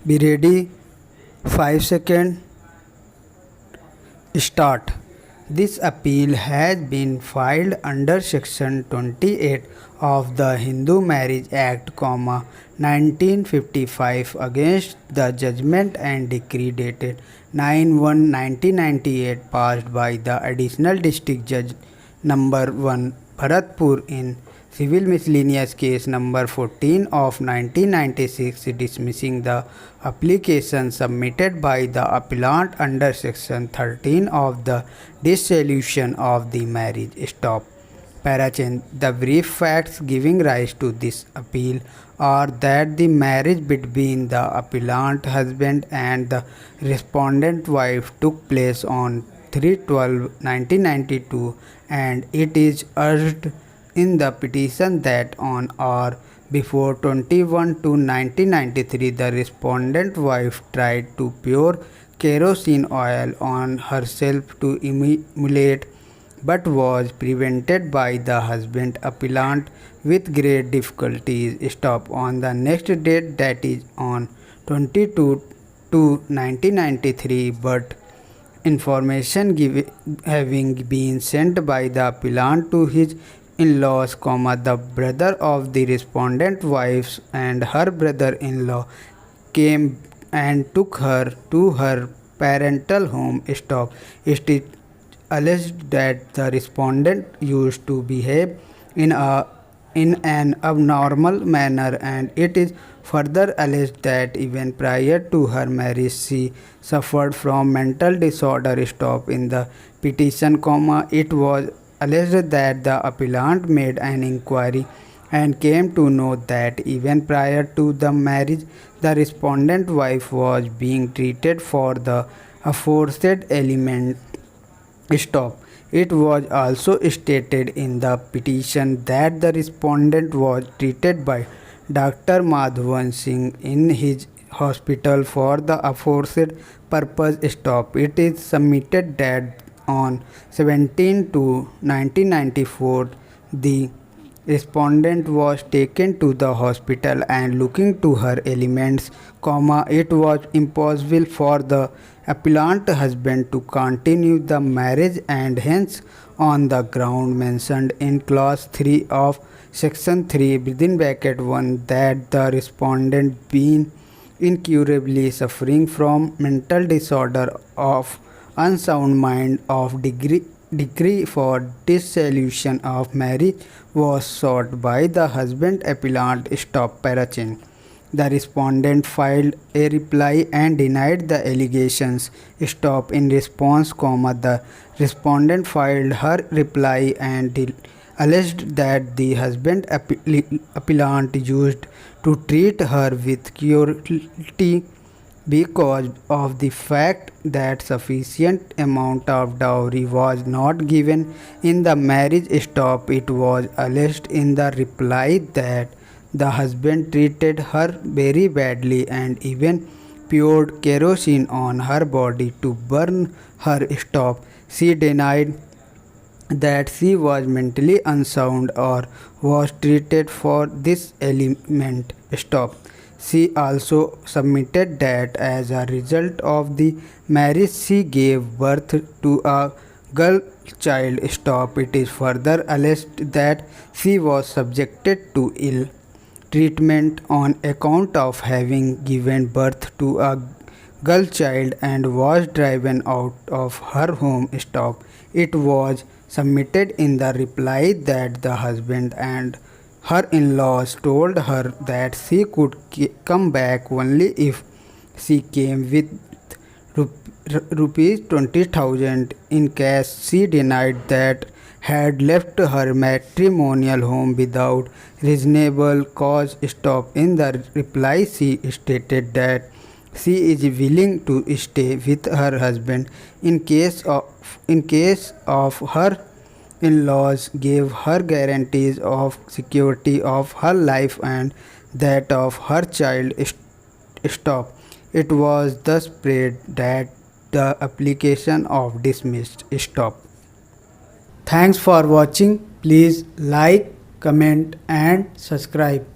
Be ready. 5 seconds. Start. This appeal has been filed under Section 28 of the Hindu Marriage Act, 1955 against the judgment and decree dated 9/1/1998 passed by the Additional District Judge number 1 Bharatpur in Civil Miscellaneous Case number 14 of 1996, dismissing the application submitted by the appellant under Section 13 of the Dissolution of the Marriage. Stop. Parachan. The brief facts giving rise to this appeal are that the marriage between the appellant husband and the respondent wife took place on 3/12/1992, and it is urged in the petition that on or before 21/2/1993 the respondent wife tried to pour kerosene oil on herself to emulate, but was prevented by the husband appellant with great difficulties. Stop. On the next date, that is on 22/2/1993, but information having been sent by the appellant to his in-laws, the brother of the respondent wife and her brother-in-law came and took her to her parental home. Stop. It is alleged that the respondent used to behave in an abnormal manner, and it is further alleged that even prior to her marriage she suffered from mental disorder. Stop. In the petition, it was alleged that the appellant made an inquiry and came to know that even prior to the marriage the respondent wife was being treated for the aforesaid ailment. Stop. It was also stated in the petition that the respondent was treated by Dr. Madhavan Singh in his hospital for the aforesaid purpose. Stop. It is submitted that on 17/2/1994 the respondent was taken to the hospital and looking to her ailments, it was impossible for the appellant husband to continue the marriage, and hence on the ground mentioned in clause 3 of section 3 within bracket 1 that the respondent being incurably suffering from mental disorder of unsound mind of decree for dissolution of marriage was sought by the husband appellant. Stop. Parachin. The respondent filed a reply and denied the allegations. Stop. In response, the respondent filed her reply and alleged that the husband appellant used to treat her with cruelty because of the fact that sufficient amount of dowry was not given in the marriage. Stop. It was alleged in the reply that the husband treated her very badly and even poured kerosene on her body to burn her. Stop. She denied that she was mentally unsound or was treated for this ailment. Stop. She also submitted that as a result of the marriage she gave birth to a girl child. Stop. It is further alleged that she was subjected to ill treatment on account of having given birth to a girl child and was driven out of her home. Stop. It was submitted in the reply that the husband and her in-laws told her that she could come back only if she came with rupees 20,000. In case she denied that, had left her matrimonial home without reasonable cause. Stop. In the reply she stated that she is willing to stay with her husband in case of her in-laws gave her guarantees of security of her life and that of her child. Stop. It was thus prayed that the application of dismissed. Stop. Thanks for watching. Please like, comment and subscribe.